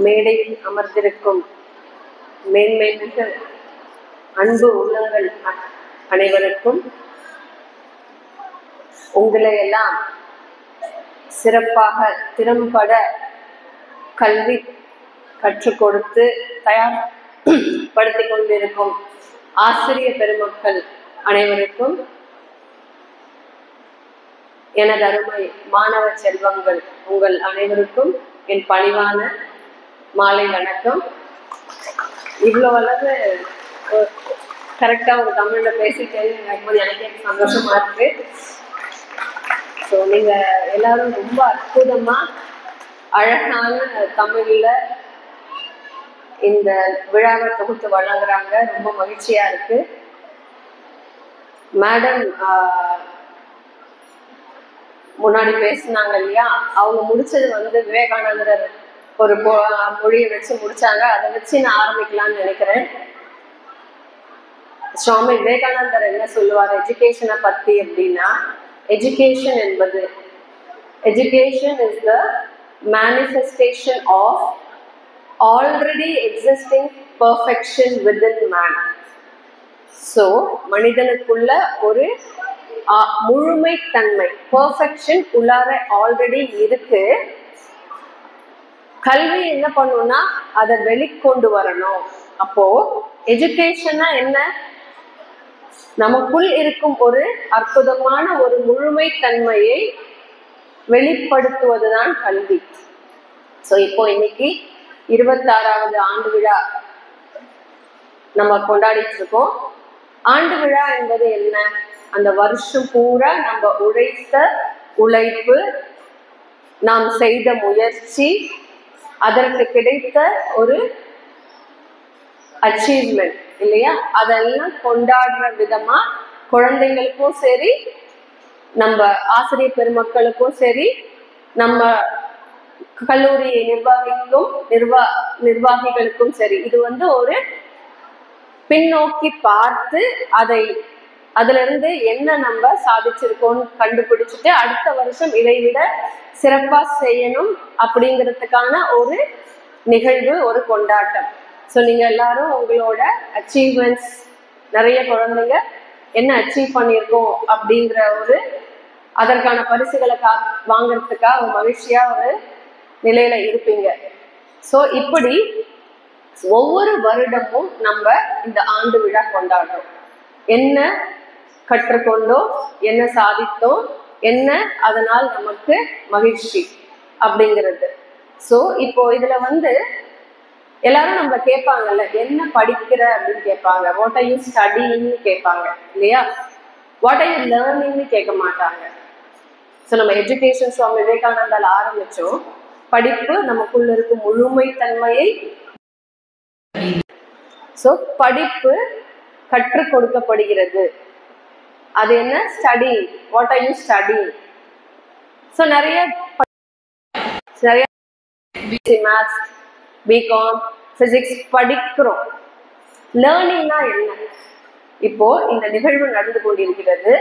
மேடையில் அமர்ந்திருக்கும் மேன்மை மிகு அன்பு உள்ளங்கள் அனைவருக்கும் உங்களை எல்லாம் சிறப்பாக திறம்பட கல்வி கற்றுக் கொடுத்து தயார்படுத்திக் கொண்டிருக்கும் ஆசிரியர் பெருமக்கள் அனைவருக்கும் எனது அருமை மாணவ செல்வங்கள் உங்கள் அனைவருக்கும் என் பணிவான மாலை வணக்கம். இவ்வளோ அளவு கரெக்டாக ஒரு தமிழ்ல பேசிட்டேன்னு நினைக்கும்போது எனக்கே சந்தோஷமா இருக்கு. ஸோ நீங்க எல்லாரும் ரொம்ப அற்புதமா அழகான தமிழ்ல இந்த விழாவை தொகுத்து வழங்குறாங்க. ரொம்ப மகிழ்ச்சியா இருக்கு. மேடம் முன்னாடி பேசினாங்க இல்லையா, அவங்க முடிச்சது விவேகானந்தர் ஒரு மொழியை வச்சு முடிச்சாங்க. அதை வச்சு நான் ஆரம்பிக்கலாம்னு நினைக்கிறேன். சுவாமி விவேகானந்தர் என்ன சொல்லுவார் எஜுகேஷனை பத்தி அப்படின்னா, எஜுகேஷன் என்பது education is the manifestation of already existing perfection within man. So மனிதனுக்குள்ள ஒரு முழுமைத்தன்மை பெர்ஃபெக்ஷன் உள்ளார ஆல்ரெடி இருக்கு. கல்வி என்ன பண்ணும்னா அதை வெளிக்கொண்டு வரணும். அப்போ எஜுகேஷன்னா என்ன? நமக்குள் இருக்கும் ஒரு அற்புதமான ஒரு முழுமைத்தன்மையை வெளிப்படுத்துவதுதான் கல்வி. ஸோ இப்போ இன்னைக்கு 26வது ஆண்டு விழா நம்ம கொண்டாடிட்டு இருக்கோம். ஆண்டு விழா என்பது என்ன? அந்த வருஷம் பூரா நம்ம உழைத்த உழைப்பு, நாம் செய்த முயற்சி, அதற்கு கிடைத்த ஒரு அச்சீவ்மெண்ட் இல்லையா, அதெல்லாம் கொண்டாடுற விதமா குழந்தைங்களுக்கும் சரி, நம்ம ஆசிரியர் பெருமக்களுக்கும் சரி, நம்ம கல்லூரியை நிர்வாகிகளுக்கும் சரி, இது ஒரு பின்னோக்கி பார்த்து அதுல இருந்து என்ன நம்ம சாதிச்சிருக்கோம் கண்டுபிடிச்சிட்டு அடுத்த வருஷம் இதைவிட சிறப்பா செய்யணும் அப்படிங்கிறதுக்கான ஒரு நிகழ்வு, ஒரு கொண்டாட்டம். ஸோ நீங்க எல்லாரும் உங்களோட அச்சீவ்மெண்ட்ஸ், நிறைய குழந்தைங்க என்ன அச்சீவ் பண்ணியிருக்கோம் அப்படிங்கிற அதற்கான பரிசுகளை வாங்கறதுக்காக மகிழ்ச்சியா ஒரு நிலையில இருப்பீங்க. ஸோ இப்படி ஒவ்வொரு வருடமும் நம்ம இந்த ஆண்டு விழா கொண்டாடுறோம். என்ன கற்றுக்கொண்டோம், என்ன சாதித்தோம், என்ன அதனால் நமக்கு மகிழ்ச்சி அப்படிங்கிறது. ஸோ இப்போ இதுல எல்லாரும் நம்ம கேட்பாங்கல்ல, என்ன படிக்கிற அப்படின்னு கேட்பாங்க. வாட் ஆர் யூ ஸ்டடின்னு கேட்பாங்க இல்லையா? வாட் ஆர் யூ லேர்னிங்னு கேட்க மாட்டாங்க. ஸோ நம்ம எஜுகேஷன் சுவாமி விவேகானந்தால் ஆரம்பிச்சோம். படிப்பு நமக்குள்ள இருக்கும் முழுமைத்தன்மையை, ஸோ படிப்பு கற்றுக் கொடுக்கப்படுகிறது. அது என்ன? Study. What are you study? So நிறைய மேத்ஸ், பிகாம், பிசிக்ஸ் படிக்கிறோம். லேர்னிங்னா என்ன? இப்போ இந்த நிகழ்வு நடந்து கொண்டிருக்கிறது.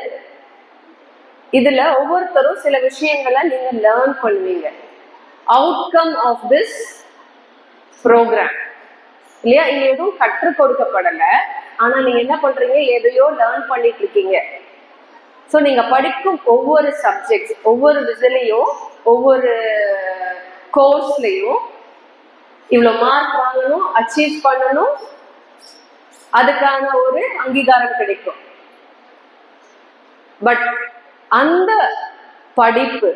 இதுல ஒவ்வொருத்தரும் சில விஷயங்களை நீங்க லேர்ன் பண்ணுவீங்க. அவுட்கம் ஆஃப் திஸ் ப்ரோக்ராம் இல்லையா? இங்க எதுவும் கற்றுக் கொடுக்கப்படல, ஆனா நீங்க என்ன பண்றீங்க? எதையோ லேர்ன் பண்ணிட்டு இருக்கீங்க. ஸோ நீங்க படிக்கும் ஒவ்வொரு சப்ஜெக்ட், ஒவ்வொரு விதிலையும், ஒவ்வொரு கோர்ஸ்லையும் இவ்வளோ மார்க் வாங்கணும், அச்சீவ் பண்ணணும், அதுக்கான ஒரு அங்கீகாரம் கிடைக்கும். பட் அந்த படிப்பு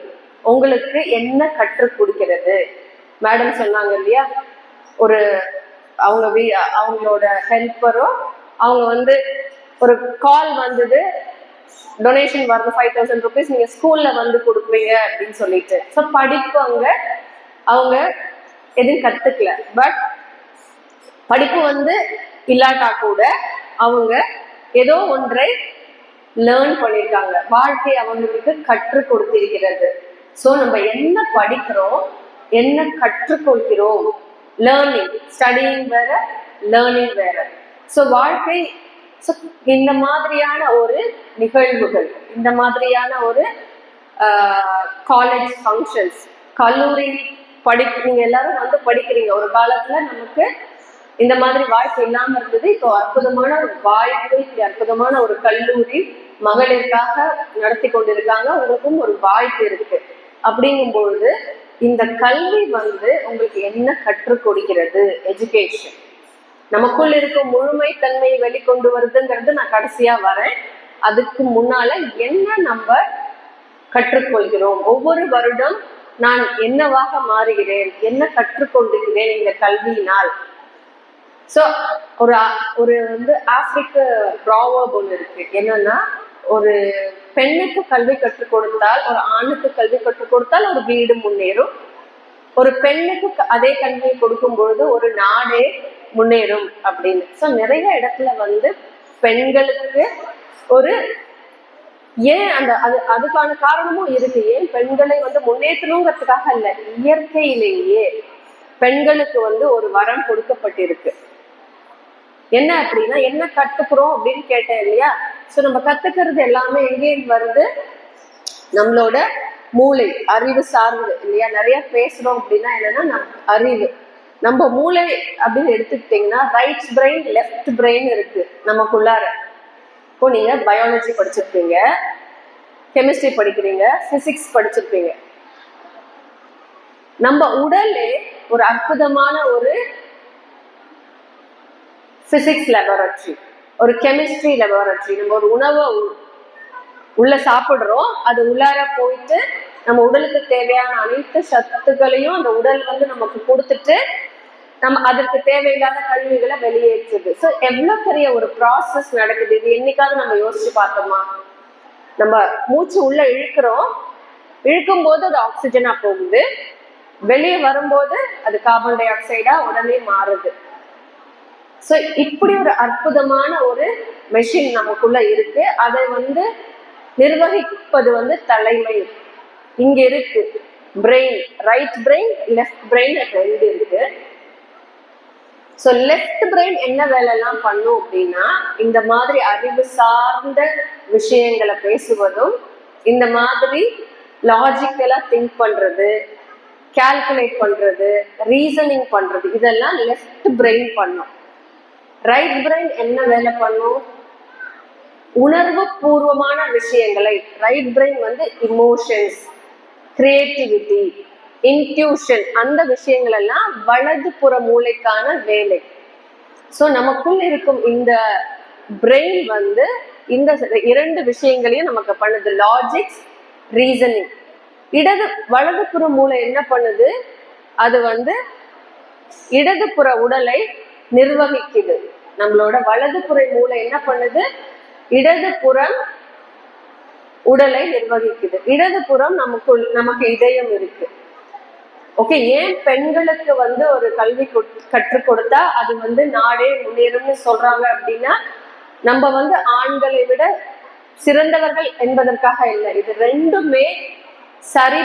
உங்களுக்கு என்ன கற்றுக் கொடுக்கிறது? மேடம் சொன்னாங்க இல்லையா, அவங்களோட ஹெல்ப்பரோ அவங்க ஒரு கால் வந்தது, டொனேஷன் வருது 5000 rupees, நீங்க ஸ்கூல்ல கொடுப்பீங்க அப்படின்னு சொல்லிட்டு. ஸோ படிப்பு அவங்க எதுவும் கத்துக்கல. பட் படிப்பு இல்லாட்டா கூட அவங்க ஏதோ ஒன்றை லேர்ன் பண்ணியிருக்காங்க. வாழ்க்கை அவங்களுக்கு கற்றுக் கொடுத்திருக்கிறது. ஸோ நம்ம என்ன படிக்கிறோம், என்ன கற்றுக்கொள்கிறோம், லேர்னிங், ஸ்டடியிங் வேற, லேர்னிங் வேற. ஸோ வாழ்க்கை இந்த மாதிரியான ஒரு நிகழ்வுகள், இந்த மாதிரியான ஒரு காலேஜ் ஃபங்க்ஷன்ஸ், கல்லூரி நீங்க எல்லாரும் வந்து படிக்கிறீங்க. ஒரு காலத்துல நமக்கு இந்த மாதிரி வாய்ப்பு இல்லாம இருந்தது. இப்போ அற்புதமான ஒரு வாய்ப்பு, அற்புதமான ஒரு கல்லூரி மகளிருக்காக நடத்தி கொண்டிருக்காங்க. உங்களுக்கும் ஒரு வாய்ப்பு இருக்கு. அப்படிங்கும்பொழுது இந்த கல்வி வந்து உங்களுக்கு என்ன கற்றுக் கொடுக்கிறது? எஜுகேஷன் நமக்குள்ள இருக்கும் முழுமை தன்மையை வெளிக்கொண்டு வருதுங்கிறது நான் கடைசியா வரேன். அதுக்கு முன்னால என்ன நம்ம கற்றுக்கொள்கிறோம்? ஒவ்வொரு வருடம் நான் என்னவாக மாறுகிறேன், என்ன கற்றுக்கொண்டிருக்கிறேன் இந்த கல்வியினால்? ஸோ ஒரு வந்து ஆப்பிரிக்க ப்ராவர்ப் ஒன்று இருக்கு. என்னன்னா, ஒரு பெண்ணுக்கு கல்வி கற்றுக் கொடுத்தால், ஒரு ஆணுக்கு கல்வி கற்றுக் கொடுத்தால் ஒரு வீடு முன்னேறும். ஒரு பெண்ணுக்கு அதே கல்வியை கொடுக்கும் பொழுது ஒரு நாடே முன்னேறும் அப்படின்னு. ஸோ நிறைய இடத்துல வந்து பெண்களுக்கு ஒரு ஏன் அதுக்கான காரணமும் இருக்கு. ஏன் பெண்களை வந்து முன்னேற்றணுங்கிறதுக்காக இல்ல, இயற்கையிலேயே பெண்களுக்கு வந்து ஒரு வரம் கொடுக்கப்பட்டிருக்கு. என்ன அப்படின்னா, என்ன கத்துக்கிறோம் அப்படின்னு கேட்டேன் இல்லையா? ஸோ நம்ம கத்துக்கிறது எல்லாமே எங்கேயும் வருது? நம்மளோட மூளை, அறிவு சார்ந்து இல்லையா? நிறைய பேசுறோம் அப்படின்னா என்னன்னா அறிவு. நம்ம மூளை அப்படின்னு எடுத்துக்கிட்டீங்கன்னா ரைட் பிரெயின், லெஃப்ட் பிரெயின் இருக்கு நமக்குள்ளார. இப்போ நீங்க பயாலஜி படிச்சிருப்பீங்க, கெமிஸ்ட்ரி படிக்கிறீங்க, பிசிக்ஸ் படிச்சிருப்பீங்க. நம்ம உடலே ஒரு அற்புதமான ஒரு பிசிக்ஸ் லெபார்டரி, ஒரு கெமிஸ்ட்ரி லெபார்டரி. நம்ம ஒரு உணவை உள்ள சாப்பிடுறோம், அது உள்ளார போயிட்டு நம்ம உடலுக்கு தேவையான அனைத்து சத்துக்களையும் அந்த உடல் வந்து நமக்கு கொடுத்துட்டு நம்ம அதற்கு தேவையில்லாத கழிவுகளை வெளியேற்றுது. ஸோ எவ்வளவு பெரிய ஒரு ப்ராசஸ் நடக்குது. இது என்னைக்காவது நம்ம யோசிச்சு பார்த்தோமா? நம்ம மூச்சு உள்ள இழுக்கிறோம், இழுக்கும் போது அது ஆக்சிஜனா போகுது, வெளியே வரும்போது அது கார்பன் டை ஆக்சைடா உடனே மாறுது. ஸோ இப்படி ஒரு அற்புதமான ஒரு மெஷின் நமக்குள்ள இருக்கு. அதை வந்து நிர்வகிப்பது வந்து தலைமை இங்க இருக்கு. Brain, right brain, left brain ரெண்டு இருக்கு. ஸோ லெஃப்ட் பிரெயின் என்ன வேலை எல்லாம் பண்ணும் அப்படின்னா, இந்த மாதிரி அறிவு சார்ந்த விஷயங்களை பேசுவதும், இந்த மாதிரி லாஜிக்கலா திங்க் பண்றது, கால்குலேட் பண்றது, ரீசனிங் பண்றது, இதெல்லாம் லெஃப்ட் பிரெயின் பண்ணும். ரைட் பிரெயின் என்ன வேலை பண்ணும்? உணர்வு பூர்வமான விஷயங்களை, ரைட் பிரெயின் வந்து இமோஷன்ஸ், கிரியேட்டிவிட்டி, இன்ட்யூஷன், அந்த விஷயங்கள் எல்லாம் வலது புற மூளைக்கான வேலை. ஸோ நமக்குள் இருக்கும் இந்த பிரெயின் வந்து இந்த இரண்டு விஷயங்களையும் நமக்கு பண்ணுது, லாஜிக்ஸ், ரீசனிங். வலதுபுற மூளை என்ன பண்ணுது? அது வந்து இடதுபுற உடலை நிர்வகிக்குது. நம்மளோட வலதுபுற மூளை என்ன பண்ணுது? இடதுபுறம் உடலை நிர்வகிக்குது. இடதுபுறம் நமக்கு இதயம் இருக்கு. ஓகே, ஏன் பெண்களுக்கு வந்து ஒரு கல்வி கற்றுக் கொடுத்தா அது வந்து நாடே முன்னேறும்னு சொல்றாங்க அப்படின்னா, நம்ம வந்து ஆண்களை விட சிறந்தவர்கள் என்பதற்காக இல்லை. இது ரெண்டுமே சரி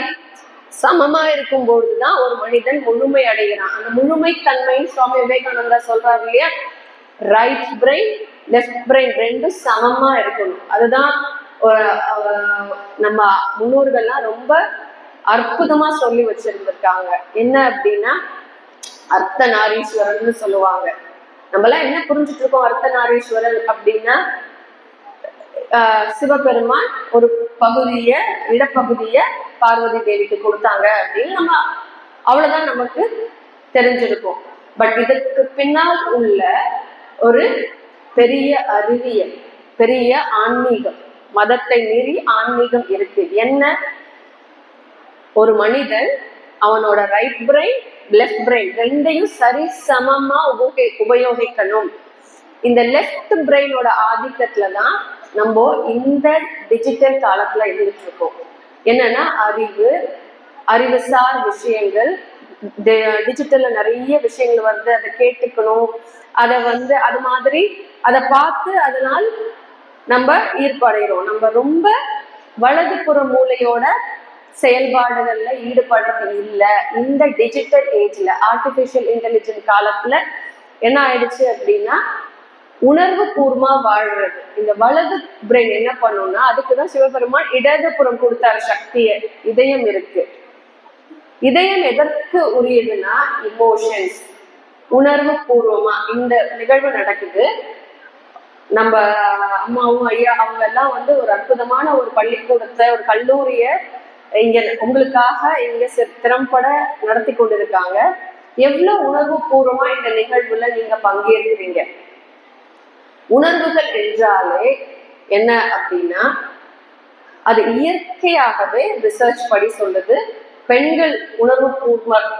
சமமா இருக்கும் பொழுதுதான் ஒரு மனிதன் முழுமை அடைகிறான். அந்த முழுமை தன்மை சுவாமி விவேகானந்தா சொல்றாரு இல்லையா, ரைட் பிரெயின், லெஃப்ட் பிரெயின் ரெண்டும் சமமா இருக்கணும். அதுதான் நம்ம முன்னோர்கள்லாம் ரொம்ப அற்புதமா சொல்லி வச்சிருந்திருக்காங்க. என்ன அப்படின்னா அர்த்தநாரீஸ்வரர்னு சொல்லுவாங்க. நம்மளாம் என்ன புரிஞ்சுட்டு இருக்கோம் அர்த்தநாரீஸ்வரர் அப்படின்னா, சிவபெருமான் ஒரு பகுதிய, இடப்பகுதிய பார்வதி தேவிக்கு கொடுத்தாங்க அப்படின்னு நம்ம அவ்வளவுதான் நமக்கு தெரிஞ்சிருக்கும். பட் இதற்கு பின்னால் உள்ள ஒரு பெரிய அறிவியல், பெரிய ஆன்மீகம், மதத்தை மீறி ஆன்மீகம் இருக்கு. என்ன? ஒரு மனிதன் அவனோட ரைட் பிரெயின், லெஃப்ட் பிரெயின் ரெண்டையும் சரி சமமா உபயோகிக்கணும். இந்த லெஃப்ட் பிரெயினோட ஆதிக்கத்துலதான் நம்ம இந்த டிஜிட்டல் காலத்துல இருந்துட்டு இருக்கோம். என்னன்னா அறிவுசார் விஷயங்கள், டிஜிட்டல்ல நிறைய விஷயங்கள் வருது, அதை கேட்டுக்கணும், அதை வந்து அது மாதிரி அதை பார்த்து அதனால் நம்ம ஈர்ப்படைகிறோம். நம்ம ரொம்ப வலதுபுற மூளையோட செயல்பாடுகள்ல ஈடுபடுறது இல்லை. இந்த டிஜிட்டல் ஏஜ்ல, ஆர்டிபிஷியல் இன்டெலிஜென்ஸ் காலத்துல என்ன ஆயிடுச்சு அப்படின்னா, உணர்வு பூர்வமா வாழ்றது. இந்த வலது பிரெயின் என்ன பண்ணும்னா, அதுக்குதான் சிவபெருமான் இடதுபுறம் கொடுத்தாரு சக்தியை, இதயம் இருக்கு. இதயம் எதற்கு உரியதுன்னா இமோஷன்ஸ், உணர்வு பூர்வமா இந்த நிகழ்வு நடக்குது. நம்ம அம்மாவும் ஐயா அவங்க எல்லாம் வந்து ஒரு அற்புதமான ஒரு பள்ளிக்கூடத்தை, ஒரு கல்லூரிய இங்க உங்களுக்காக இங்க திறம்பட நடத்தி கொண்டிருக்காங்க. எவ்வளவு உணர்வு பூர்வமா இந்த நிகழ்வுல நீங்க பங்கேற்கிறீங்க. உணர்வுகள் என்றாலே என்ன அப்படின்னா, அது இயற்கையாகவே ரிசர்ச் படி சொல்லுது, பெண்கள் உணர்வு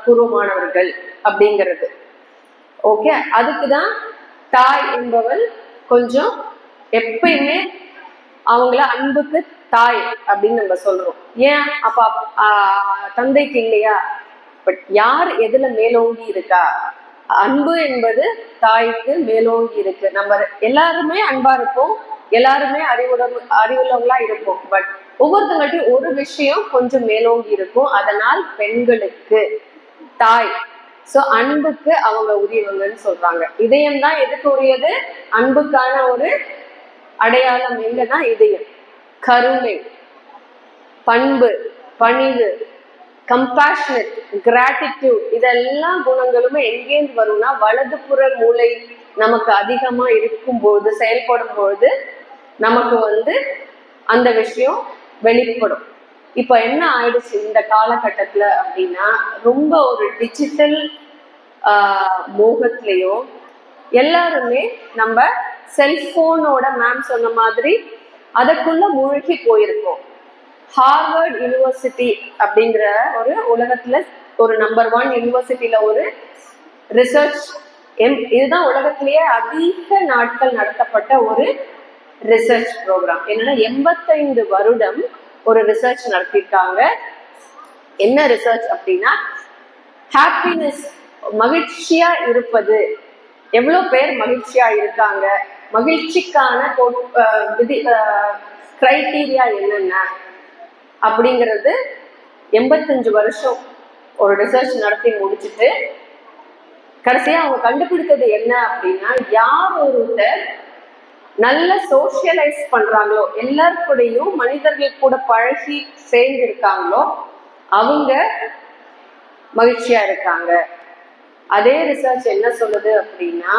பூர்வமானவர்கள் அப்படிங்கிறது. ஓகே, அதுக்குதான் தாய் என்பவள் கொஞ்சம் எப்பயுமே அவங்கள அன்புக்கு தாய் அப்படின்னு நம்ம சொல்றோம். ஏன் அப்ப தந்தைக்கு இல்லையா? பட் யார் எதுல மேலோங்கி இருக்கா? அன்பு என்பது தாய்க்கு மேலோங்கி இருக்கு. நம்ம எல்லாருமே அன்பா இருப்போம், எல்லாருமே அறிவுள்ளவங்களா இருப்போம். பட் ஒவ்வொருத்தங்கள்ட்டையும் ஒரு விஷயம் கொஞ்சம் மேலோங்கி இருக்கும். அதனால் பெண்களுக்கு தாய், சோ அன்புக்கு அவங்க உரியவங்கன்னு சொல்றாங்க. இதயம் தான் எதுக்கு உரியது? அன்புக்கான ஒரு அடையாளம் எங்கன்னா இதயம். கருணை, பண்பு, பணிவு, கம்பேஷனட், கிராட்டிடியூட், இதெல்லாம் குணங்களுமே எங்கேருந்து வரும்னா வலதுபுற மூளை நமக்கு அதிகமா இருக்கும்போது, செயல்படும் பொழுது நமக்கு வந்து அந்த விஷயம் வெளிப்படும். இப்ப என்ன ஆயிடுச்சு இந்த காலகட்டத்துல அப்படின்னா, ரொம்ப ஒரு டிஜிட்டல் மோகத்திலையும் எல்லாருமே நம்ம செல்போனோட மேம் சொன்ன மாதிரி அதுக்குள்ள மூழ்கி போயிருக்கோம். ஹார்வர்ட் யூனிவர்சிட்டி அப்படிங்கிற ஒரு உலகத்துல ஒரு நம்பர் 1 யூனிவர்சிட்டியில ஒரு ரிசர்ச், இதுதான் உலகத்திலேயே அதிக நாட்கள் நடத்தப்பட்ட ஒரு ரிசர்ச் ப்ரோக்ராம். என்னன்னா 85 வருடம் ஒரு ரிசர்ச் நடத்திருக்காங்க. என்ன ரிசர்ச் அப்படின்னா, ஹாப்பினஸ், மகிழ்ச்சியா இருப்பது, எவ்வளவு பேர் மகிழ்ச்சியா இருக்காங்க, மகிழ்ச்சிக்கான கிரைட்டீரியா என்னென்ன அப்படிங்கிறது 85 வருஷம் ஒரு ரிசர்ச் நடத்தி முடிச்சுட்டு கடைசியா அவங்க கண்டுபிடித்தது என்ன அப்படின்னா, யார் ஒருத்தர் நல்ல சோசியலைஸ் பண்றாங்களோ, எல்லாருக்கூடையும் மனிதர்கள் கூட பழகி சேர்ந்து இருக்காங்களோ அவங்க மகிழ்ச்சியா இருக்காங்க. அதே ரிசர்ச் என்ன சொல்லுது அப்படின்னா,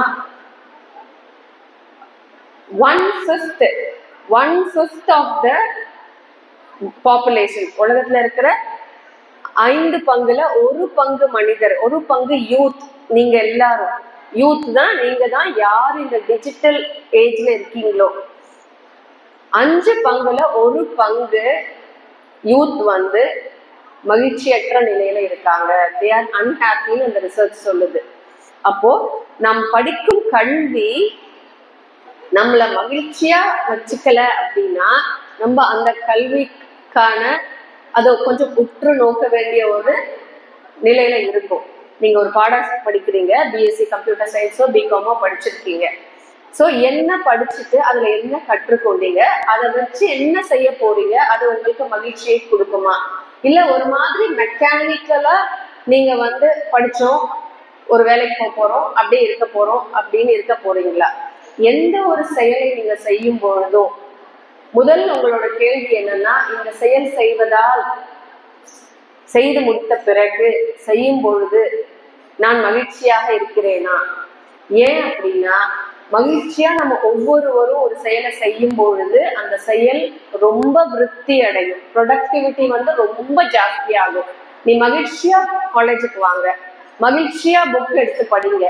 1/5 ஆஃப் த பாப்புலேஷன், உலகத்துல இருக்கிற 5 பங்குல 1 பங்கு மனிதர், 1 பங்கு யூத், நீங்க எல்லாரும் யூத் தான், நீங்க தான் யார் இந்த டிஜிட்டல் ஏஜ்ல இருக்கீங்களோ 5 பங்குல 1 பங்கு யூத் வந்து மகிழ்ச்சியற்ற நிலையில இருக்காங்க. தே ஆர் அன்ஹாப்பின்னு அந்த ரிசர்ச் சொல்லுது. அப்போ நம் படிக்கும் கல்வி நம்மள மகிழ்ச்சியா வச்சுக்கல அப்படின்னா நம்ம அந்த கல்விக்கான அதை கொஞ்சம் உற்று நோக்க வேண்டிய ஒரு நிலையில இருக்கும். நீங்க ஒரு பாடம் படிக்கிறீங்க, பிஎஸ்சி கம்ப்யூட்டர் சயின்ஸோ பிகாமோ படிச்சிருக்கீங்க. ஸோ என்ன படிச்சுட்டு அதுல என்ன கற்றுக்கொண்டீங்க, அதை வச்சு என்ன செய்ய போறீங்க, அது உங்களுக்கு மகிழ்ச்சியை கொடுக்குமா? இல்ல ஒரு மாதிரி மெக்கானிக்கலா நீங்க வந்து படிச்சோம், ஒரு வேலைக்கு போறோம், அப்படியே இருக்க போறோம் அப்படின்னு இருக்க போறீங்களா? எந்த ஒரு செயலை நீங்க செய்யும் பொழுதும் முதல் உங்களோட கேள்வி என்னன்னா, இந்த செயல் செய்வதால், செய்து முடித்த பிறகு செய்யும் பொழுது நான் மகிழ்ச்சியாக இருக்கிறேனா? ஏன் அப்படின்னா, மகிழ்ச்சியா நம்ம ஒவ்வொருவரும் ஒரு செயலை செய்யும் பொழுது அந்த செயல் ரொம்ப விருத்தி அடையும், ப்ரொடக்டிவிட்டி வந்து ரொம்ப ஜாஸ்தியாகும். நீ மகிழ்ச்சியா காலேஜுக்கு வாங்க, மகிழ்ச்சியா புக் எடுத்து படிங்க.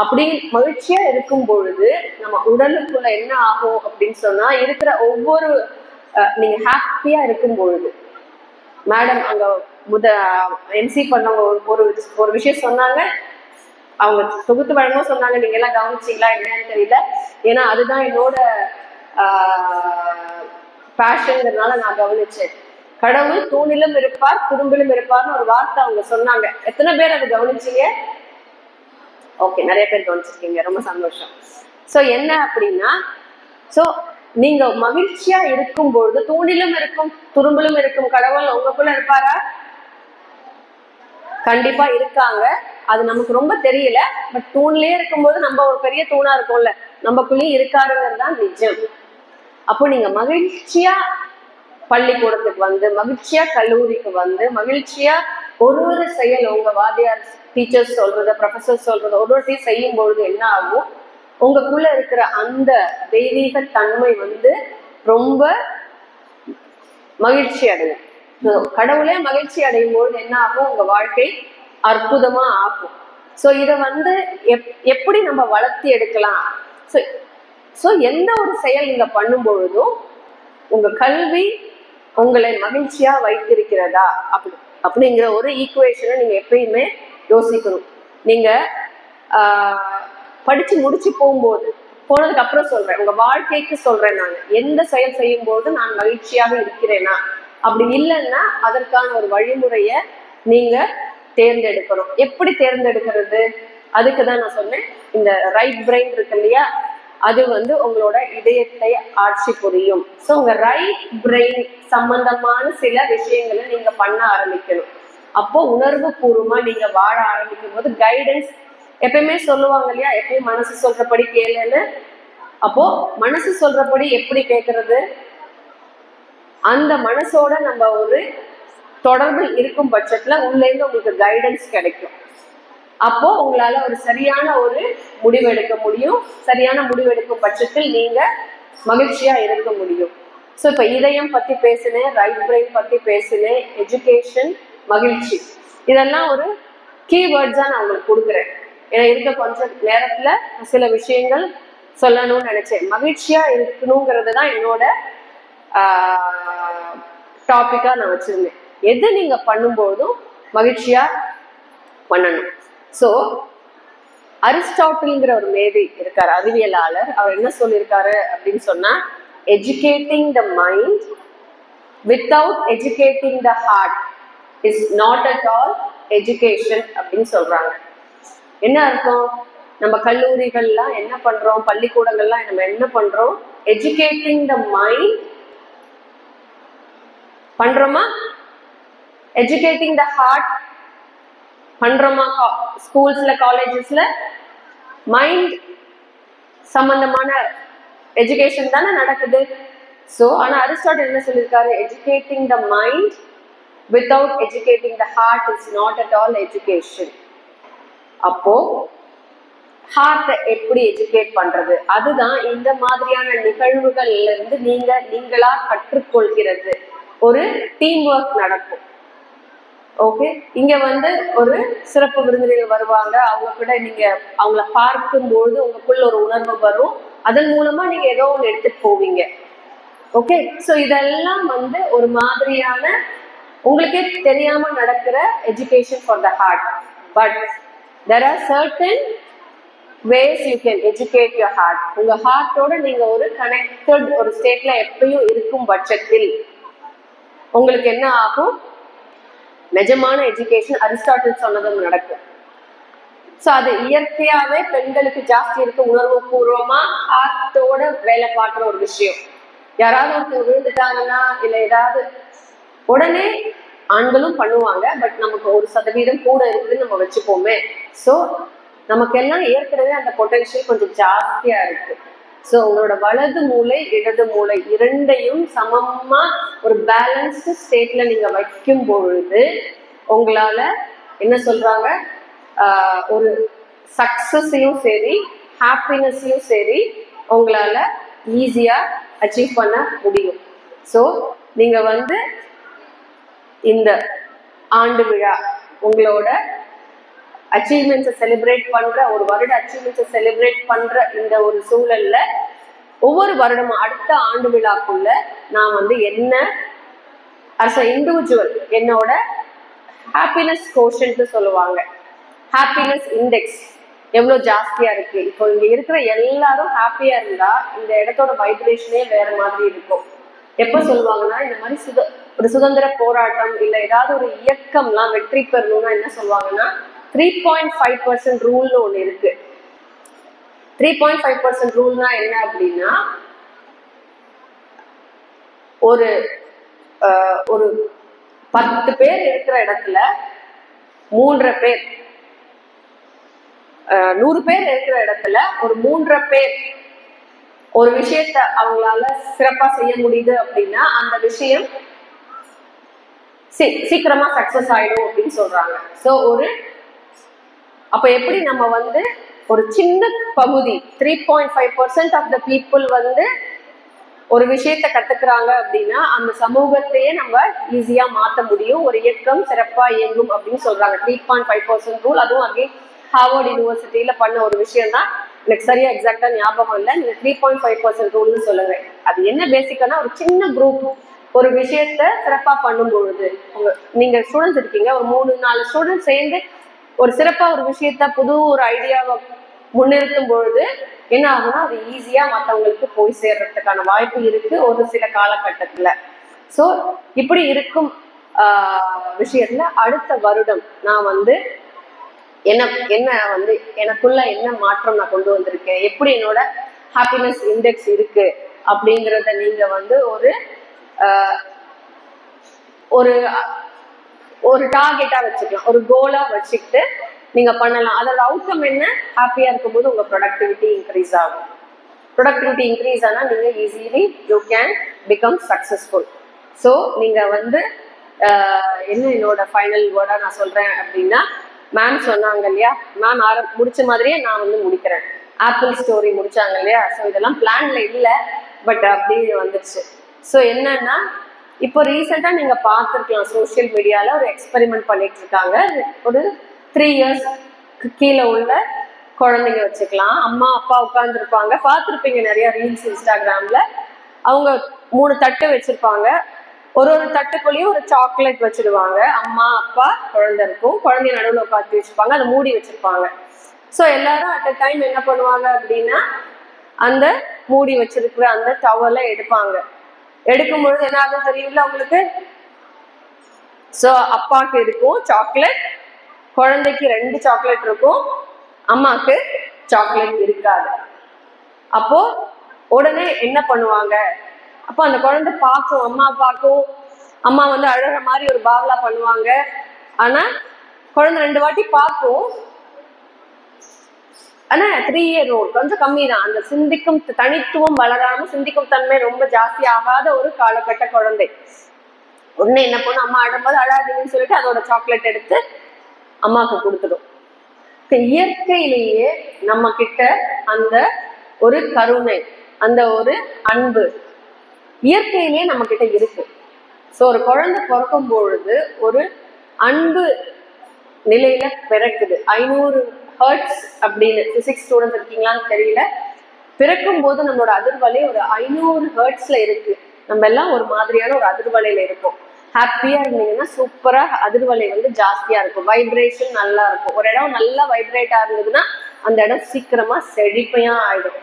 அப்படி மகிழ்ச்சியா இருக்கும் பொழுது நம்ம உடலுக்குள்ள என்ன ஆகும் அப்படின்னு சொன்னா, இருக்கிற ஒவ்வொரு நீங்க ஹாப்பியா இருக்கும் பொழுது, மேடம் அங்க எம்சி பண்ணவங்க ஒரு விஷயம் சொன்னாங்க, அவங்க தொகுத்து வழங்கவும் சொன்னாங்க, நீங்க எல்லாம் கவனிச்சிங்களா என்னன்னு தெரியல, ஏன்னா அதுதான் என்னோட பேஷன்ங்கிறதுனால நான் கவனிச்சேன். கடவுள் தூணிலும் இருப்பார் துரும்பிலும் இருப்பார்னு ஒரு வார்த்தை அவங்க சொன்னாங்க. எத்தனை பேர் அதை கவனிச்சீங்க? ஓகே, நிறைய பேர் கவனிச்சிருக்கீங்க, ரொம்ப சந்தோஷம். ஸோ என்ன அப்படின்னா, ஸோ நீங்க மகிழ்ச்சியா இருக்கும் பொழுது தூணிலும் இருக்கும் துரும்பிலும் இருக்கும் கடவுள் உங்களுக்குள்ள இருப்பாரா? கண்டிப்பா இருக்காங்க. அது நமக்கு ரொம்ப தெரியல. பட் தூண்லயே இருக்கும்போது நம்ம ஒரு பெரிய தூணா இருக்கோம்ல, நமக்குள்ளேயும் இருக்காருங்கிறது தான் நிஜம். அப்போ நீங்க மகிழ்ச்சியா பள்ளிக்கூடத்துக்கு வந்து, மகிழ்ச்சியா கல்லூரிக்கு வந்து, மகிழ்ச்சியா ஒரு செயல் உங்க வாத்தியார் டீச்சர்ஸ் சொல்றத ப்ரொஃபசர் சொல்றத ஒருவரையும் செய்யும் பொழுது என்ன ஆகும், உங்களுக்குள்ள இருக்கிற அந்த தெய்வீக தன்மை வந்து ரொம்ப மகிழ்ச்சி அடையும். கடவுளே மகிழ்ச்சி அடையும் பொழுது என்ன ஆகும், உங்க வாழ்க்கை அற்புதமா ஆகும். ஸோ இதை வந்து எப்படி நம்ம வளர்த்தி எடுக்கலாம்? ஸோ எந்த ஒரு செயல் நீங்க பண்ணும் பொழுதும் உங்க கல்வி உங்களை மகிழ்ச்சியா வைத்திருக்கிறதா அப்படிங்கிற ஒரு ஈக்குவேஷனை நீங்க எப்பயுமே யோசிக்கணும். நீங்க படிச்சு முடிச்சு போனதுக்கு அப்புறம் சொல்றேன், உங்க வாழ்க்கைக்கு சொல்றேன், நான் எந்த செயல் செய்யும் போது நான் மகிழ்ச்சியாக இருக்கிறேனா, அப்படி இல்லைன்னா அதற்கான ஒரு வழிமுறைய நீங்க தேர்ந்தெடுக்கணும். எப்படி தேர்ந்தெடுக்கிறது? அதுக்குதான் நான் சொன்னேன், இந்த ரைட் பிரெயின் இருக்கு இல்லையா, அது வந்து உங்களோட இதயத்தை ஆட்சி புரியும். ஸோ உங்க ரைட் பிரெயின் சம்பந்தமான சில விஷயங்களை நீங்க பண்ண ஆரம்பிக்கணும். அப்போ உணர்வு பூர்வமா நீங்க வாழ ஆரம்பிக்கும் போது கைடன்ஸ் எப்பயுமே சொல்லுவாங்க இல்லையா, எப்பயும் மனசு சொல்றபடி கேளுன்னு. அப்போ மனசு சொல்றபடி எப்படி கேட்கறது? அந்த மனசோட நம்ம ஒரு தொடர்பில் இருக்கும் பட்சத்துல உள்ள இருந்து உங்களுக்கு கைடன்ஸ் கிடைக்கும். அப்போ உங்களால ஒரு சரியான ஒரு முடிவு எடுக்க முடியும். சரியான முடிவு எடுக்கும் பட்சத்தில் நீங்க மகிழ்ச்சியா இருக்க முடியும். ஸோ இப்ப இதயம் பத்தி பேசினேன், ரைட் பிரெயின் பத்தி பேசினேன், எஜுகேஷன், மகிழ்ச்சி, இதெல்லாம் ஒரு கீவேர்ட்ஸா நான் உங்களுக்கு கொடுக்குறேன். ஏன்னா இருக்க கொஞ்சம் நேரத்துல சில விஷயங்கள் சொல்லணும்னு நினைச்சேன். மகிழ்ச்சியா இருக்கணுங்கிறது தான் என்னோட டாபிக்கா நான் வச்சிருந்தேன். எது நீங்க பண்ணும்போதும் மகிழ்ச்சியா பண்ணணும். ஸோ அரிஸ்டாட்டில்ங்கிற ஒரு மேதை இருக்காரு, அறிவியலாளர். அவர் என்ன சொல்லியிருக்காரு அப்படின்னு சொன்னா, educating the mind without educating the heart is not at all education அப்படின்னு சொல்றாங்க. என்ன அர்த்தம்? நம்ம கல்லூரிகள்லாம் என்ன பண்றோம், பள்ளிக்கூடங்கள்லாம் நம்ம என்ன பண்றோம், எஜுகேட்டிங் த மைண்ட் பண்றோமா? எஜுகேட்டிங் த ஹார்ட் பண்றோமா? ஸ்கூல்ஸ்ல, காலேஜஸ்ல மைண்ட் சம்பந்தமான எஜுகேஷன் தானே நடக்குது. ஸோ ஆனா அரிஸ்டாட்டில் என்ன சொல்லியிருக்காரு, educating the mind without educating the heart is not at all education. அப்போ ஹார்ட்டை எப்படி எஜுகேட் பண்றது? அதுதான் இந்த மாதிரியான நிகழ்வுகள்ல இருந்து நீங்களா கற்றுக்கொள்கிறது. ஒரு டீம் ஒர்க் நடக்கும். ஓகே, இங்க வந்து ஒரு சிறப்பு விருந்தினர்கள் வருவாங்க. அவங்க கூட நீங்க அவங்கள பார்க்கும்போது உங்களுக்குள்ள ஒரு உணர்வு வரும். அதன் மூலமா நீங்க ஏதோ ஒன்று எடுத்துட்டு போவீங்க. ஓகே, ஸோ இதெல்லாம் வந்து ஒரு மாதிரியான உங்களுக்கே தெரியாம நடக்கிற education for the heart. But there are certain ways you can educate your heart. உங்க ஹார்ட்டோட நீங்க ஒரு கனெக்டட் ஒரு ஸ்டேட்ல எப்பயும் இருக்கும் பட்சத்தில் உங்களுக்கு என்ன ஆகும், நிஜமான எஜுகேஷன் அரிஸ்டாட்டில் சொன்னதும் நடக்கும். ஸோ அது இயற்கையாவே பெண்களுக்கு ஜாஸ்தி இருக்கு, உணர்வு பூர்வமா ஹார்ட்டோட வேலை பார்க்குற ஒரு விஷயம். யாராவது ஒருத்தர் விழுந்துட்டாங்கன்னா இல்லை ஏதாவது உடனே ஆண்களும் பண்ணுவாங்க. பட் நமக்கு 1% கூட இருக்குன்னு நம்ம வச்சுப்போமே. ஸோ நமக்கெல்லாம் ஏற்கனவே அந்த பொட்டன்ஷியல் கொஞ்சம் ஜாஸ்தியா இருக்கு. ஸோ உங்களோட வலது மூளை இடது மூளை இரண்டையும் சமமா ஒரு பேலன்ஸ்டு ஸ்டேட்ல நீங்க வைக்கும் பொழுது உங்களால என்ன சொல்றாங்க, ஒரு சக்சஸையும் சரி ஹாப்பினஸையும் சரி உங்களால ஈஸியா அச்சீவ் பண்ண முடியும். ஸோ நீங்க வந்து இந்த ஆண்டு விழா உங்களோட அச்சீவ்மெண்ட்ஸை செலிப்ரேட் பண்ற, ஒரு வருட அச்சீவ்மெண்ட்ஸை செலிப்ரேட் பண்ற இந்த ஒரு சூழல்ல ஒவ்வொரு வருடமும் அடுத்த ஆண்டு விழாக்குள்ள நான் வந்து என்ன அஸ் அ இண்டிவிஜுவல் என்னோட ஹாப்பினஸ் கோஷன்ட்டு சொல்லுவாங்க, ஹாப்பினஸ் இண்டெக்ஸ் எவ்வளோ ஜாஸ்தியா இருக்கு. இப்போ இங்க இருக்கிற எல்லாரும் ஹாப்பியா இருந்தா இந்த இடத்தோட வைப்ரேஷனே வேற மாதிரி இருக்கும். எப்ப சொல்லுவாங்கன்னா, இந்த மாதிரி ஒரு சுதந்திர போராட்டம் இல்லை ஏதாவது ஒரு இயக்கம்லாம் வெற்றி பெறணும்னா என்ன சொல்லுவாங்கன்னா 3.5% ரூல்னு ஒன்று இருக்கு. 3.5% ரூல்னா என்ன அப்படின்னா, ஒரு 10 பேர் இருக்கிற இடத்துல 3 பேர், 100 பேர் இருக்கிற இடத்துல ஒரு 3 பேர் ஒரு விஷயத்த அவங்களால சிறப்பா செய்ய முடியுது அப்படின்னா அந்த விஷயம் சீக்கிரமா சக்சஸ் ஆயிடும் அப்படின்னு சொல்றாங்க. ஸோ அப்ப எப்படி நம்ம வந்து ஒரு சின்ன பகுதி 3.5% ஆஃப் த பீப்புள் வந்து ஒரு விஷயத்த கத்துக்கிறாங்க அப்படின்னா அந்த சமூகத்தையே நம்ம ஈஸியா மாற்ற முடியும். ஒரு இயக்கம் சிறப்பா இயங்கும் அப்படின்னு சொல்றாங்க. 3.5% ரூல், அதுவும் அகைன் ஹார்வர்ட் யூனிவர்சிட்டியில பண்ண ஒரு விஷயம் தான். எனக்கு சரியா எக்ஸாக்டா ஞாபகம் இல்லை. நீங்க 3.5% ரூல்னு சொல்லுங்க. அது என்ன பேசிக்கானா ஒரு சின்ன குரூப் ஒரு விஷயத்த சிறப்பா பண்ணும் பொழுது, நீங்க ஸ்டூடெண்ட்ஸ் இருக்கீங்க, ஒரு 3-4 ஸ்டூடெண்ட்ஸ் சேர்ந்து ஒரு சிறப்பா ஒரு விஷயத்த புது ஒரு ஐடியாவை முன்னிறுத்தும் பொழுது என்ன ஆகுனா அது ஈஸியா மற்றவங்களுக்கு போய் சேர்றதுக்கான வாய்ப்பு இருக்கு ஒரு சில காலகட்டத்துல. ஸோ இப்படி இருக்கும் விஷயத்துல அடுத்த வருடம் நான் வந்து என்ன வந்து எனக்குள்ள என்ன மாற்றம் நான் கொண்டு வந்திருக்கேன், எப்படி என்னோட ஹாப்பினஸ் இண்டெக்ஸ் இருக்கு அப்படிங்கிறத நீங்க வந்து ஒரு ஒரு டார்கெட்டா வச்சுக்கலாம், ஒரு கோலா வச்சுக்கிட்டு நீங்க பண்ணலாம். அதோட அவுட்கம் என்ன, ஹாப்பியா இருக்கும்போது உங்க ப்ரொடக்டிவிட்டி இன்க்ரீஸ் ஆகும். ப்ரொடக்டிவிட்டி இன்க்ரீஸ் ஆனால் நீங்க easily you can become successful. So நீங்க வந்து என்ன என்னோட ஃபைனல் வேர்டா நான் சொல்றேன் அப்படின்னா, மேம் சொன்னாங்க இல்லையா, மேம் முடிச்ச மாதிரியே நான் வந்து முடிக்கிறேன். ஆப்பிள் ஸ்டோரி முடிச்சாங்க இல்லையா, ஸோ இதெல்லாம் பிளான்ல இல்லை, பட் அப்படியே வந்துச்சு. ஸோ என்னன்னா இப்போ ரீசெண்டா நீங்க பார்த்துருக்கலாம் சோசியல் மீடியால ஒரு எக்ஸ்பெரிமெண்ட் பண்ணிட்டு இருக்காங்க. ஒரு 3 years கீழே உள்ள குழந்தைங்க வச்சுக்கலாம், அம்மா அப்பா உட்கார்ந்துருப்பாங்க, பார்த்துருப்பீங்க நிறைய ரீல்ஸ் இன்ஸ்டாகிராம்ல. அவங்க 3 தட்டு வச்சிருப்பாங்க, ஒரு தட்டுக்குள்ளேயும் ஒரு சாக்லேட் வச்சிடுவாங்க. அம்மா அப்பா குழந்தை இருக்கும், குழந்தைய நடுவில் உட்காந்து வச்சிருப்பாங்க, அதை மூடி வச்சிருப்பாங்க. ஸோ எல்லாரும் அட் அ டைம் என்ன பண்ணுவாங்க அப்படின்னா அந்த மூடி வச்சிருக்கிற அந்த டவலை எடுப்பாங்க. எடுக்கும் பொழுது என்ன ஆகும் தெரியுமில்ல உங்களுக்கு. ஸோ அப்பாவுக்கு இருக்கும் சாக்லேட், குழந்தைக்கு 2 சாக்லேட் இருக்கும், அம்மாவுக்கு சாக்லேட் இருக்காது. அப்போ உடனே என்ன பண்ணுவாங்க, அப்போ அந்த குழந்தை பார்க்கும், அம்மா பார்க்கும், அம்மா வந்து அழற மாதிரி ஒரு பாவலா பண்ணுவாங்க. ஆனா குழந்தை 2 வாட்டி பார்க்கும். ஆனா 3 year old கொஞ்சம் கம்மி தான், அந்த சிந்திக்கும் தனித்துவம் வளராம சிந்திக்கும் தன்மை ரொம்ப ஜாஸ்தி ஆகாத ஒரு காலகட்ட குழந்தை. உடனே என்ன பண்ணும், அம்மா அழும்போது அழாதீங்கன்னு சொல்லிட்டு அதோட சாக்லேட் எடுத்து அம்மாவுக்கு கொடுத்துடும். இயற்கையிலேயே நம்ம கிட்ட அந்த ஒரு கருணை, அந்த ஒரு அன்பு இயற்கையிலேயே நம்ம கிட்ட இருக்கு. ஸோ ஒரு குழந்தை பிறக்கும் பொழுது ஒரு அன்பு நிலையில பிறக்குது. 500 ஹர்ட்ஸ் அப்படின்னு பிசிக்ஸ் ஸ்டூடெண்ட் இருக்கீங்களான்னு தெரியல, பிறக்கும் போது நம்மளோட அதிர்வலை ஒரு 500 ஹர்ட்ஸ்ல இருக்கு. நம்ம எல்லாம் ஒரு மாதிரியான ஒரு அதிர்வலையில இருக்கும். ஹாப்பியா இருந்தீங்கன்னா சூப்பரா அதிர்வலை வந்து ஜாஸ்தியா இருக்கும், வைப்ரேஷன் நல்லா இருக்கும். ஒரு இடம் நல்லா வைப்ரேட்டா இருந்ததுன்னா அந்த இடம் சீக்கிரமா செழிப்பையா ஆயிடும்.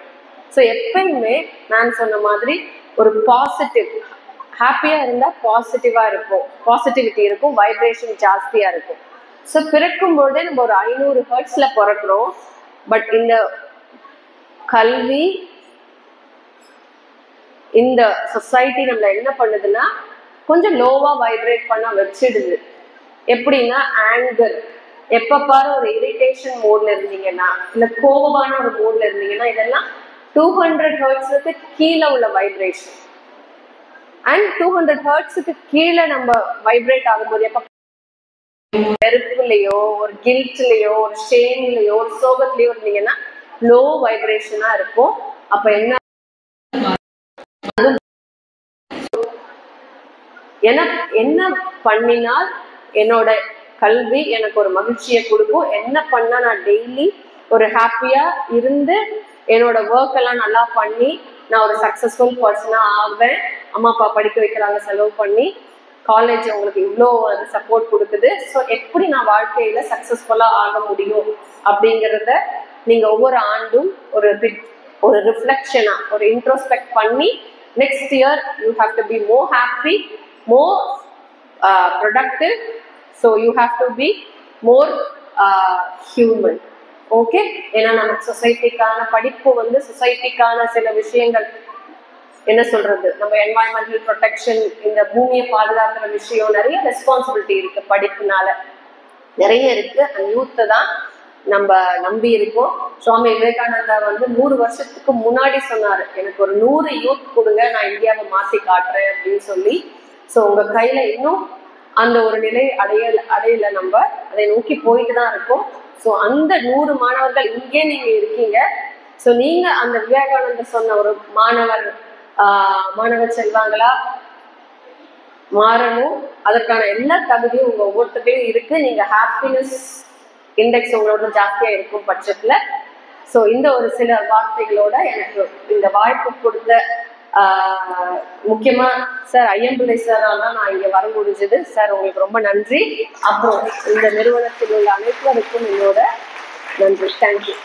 ஸோ எப்பயுமே நான் சொன்ன மாதிரி ஒரு பாசிட்டிவ், ஹாப்பியா இருந்தா பாசிட்டிவா இருக்கும், பாசிட்டிவிட்டி இருக்கும், வைப்ரேஷன் ஜாஸ்தியா இருக்கும். ஸோ பிறக்கும் பொழுதே நம்ம ஒரு 500 ஹர்ட்ஸ்ல பிறக்கிறோம். பட் இந்த கல்வி, இந்த சொசைட்டி நம்மள என்ன பண்ணுதுன்னா கொஞ்சம் லோவா வைப்ரேட் பண்ண வச்சிடுது. எப்படின்னா ஆங்கர், எப்ப பாரு ஒரு இரிட்டேஷன் மோட்ல இருந்தீங்கன்னா, இல்ல கோபமான ஒரு மோட்ல இருந்தீங்கன்னா, இதெல்லாம் 200 ஹர்ட்ஸுக்கு கீழே உள்ள வைப்ரேஷன். அண்ட் 200 ஹர்ட்ஸுக்கு கீழே நம்ம வைப்ரேட் ஆகும்போது எப்ப வெறுப்புலையோ ஒரு கில்ட்லயோ ஒரு ஷேம்லயோ ஒரு சோகத்திலயோ இருந்தீங்கன்னா லோ வைப்ரேஷனா இருக்கும். அப்ப என்ன என்ன பண்ணினால் என்னோட கல்வி எனக்கு ஒரு மகிழ்ச்சியை கொடுக்கும், என்ன பண்ணா நான் டெய்லி ஒரு ஹாப்பியா இருந்து என்னோட ஒர்க் எல்லாம் நல்லா பண்ணி நான் ஒரு சக்சஸ்ஃபுல் பர்சனா ஆவேன். அம்மா அப்பா படிக்க வைக்கிறாங்க, செலவு பண்ணி, காலேஜ் உங்களுக்கு இவ்வளோ சப்போர்ட் கொடுக்குது. ஸோ எப்படி நான் வாழ்க்கையில சக்சஸ்ஃபுல்லா ஆக முடியும் அப்படிங்கிறத நீங்க ஒவ்வொரு ஆண்டும் ஒரு ரிஃப்ளெக்ஷனா ஒரு இன்ட்ரோஸ்பெக்ட் பண்ணி next year you have to be more happy, more productive, so you have to be more human. Okay, ஏன்னா நம்ம சொசைட்டிக்கான படிப்பு வந்து சொசைட்டிக்கான சில விஷயங்கள் என்ன சொல்றது, நம்ம என்வாயன்மெண்டல் ப்ரொடெக்ஷன், இந்த பூமியை பாதுகாக்கிற விஷயம், நிறைய ரெஸ்பான்சிபிலிட்டி இருக்கு படிப்புனால, நிறைய இருக்கு. அந்த யூத்தை தான் நம்ம நம்பி இருக்கோம். சுவாமி விவேகானந்தா வந்து 100 வருஷத்துக்கு முன்னாடி சொன்னாரு, எனக்கு ஒரு 100 யூத் கொடுங்க, நான் இந்தியாவை மாற்றி காட்டுறேன் அப்படின்னு சொல்லி. ஸோ உங்க கையில இன்னும் அந்த ஒரு நிலை அடையல, நம்ம அதை நோக்கி போயிட்டு தான் இருக்கோம். ஸோ அந்த 100 மாணவர்கள் இங்கே நீங்க இருக்கீங்க. ஸோ நீங்க அந்த விவேகானந்தர் சொன்ன ஒரு மாணவர் செல்வாங்களா மாறணும். அதற்கான எல்லா தகுதியும் உங்க ஒவ்வொருத்தரையும் இருக்கு. நீங்க ஹாப்பினஸ் இண்டெக்ஸ் உங்களோட ஜாஸ்தியா இருக்கும் பட்சத்துல. ஸோ இந்த ஒரு சில வார்த்தைகளோட எனக்கு இந்த வாய்ப்பு கொடுத்த முக்கியமா சார் ஐயம்பிள்ளை சாரால் தான் நான் இங்க வர முடிஞ்சது. சார் உங்களுக்கு ரொம்ப நன்றி. அப்புறம் இந்த நிறுவனத்தில் உள்ள அனைவருக்கும் என்னோட நன்றி. தேங்க்யூ.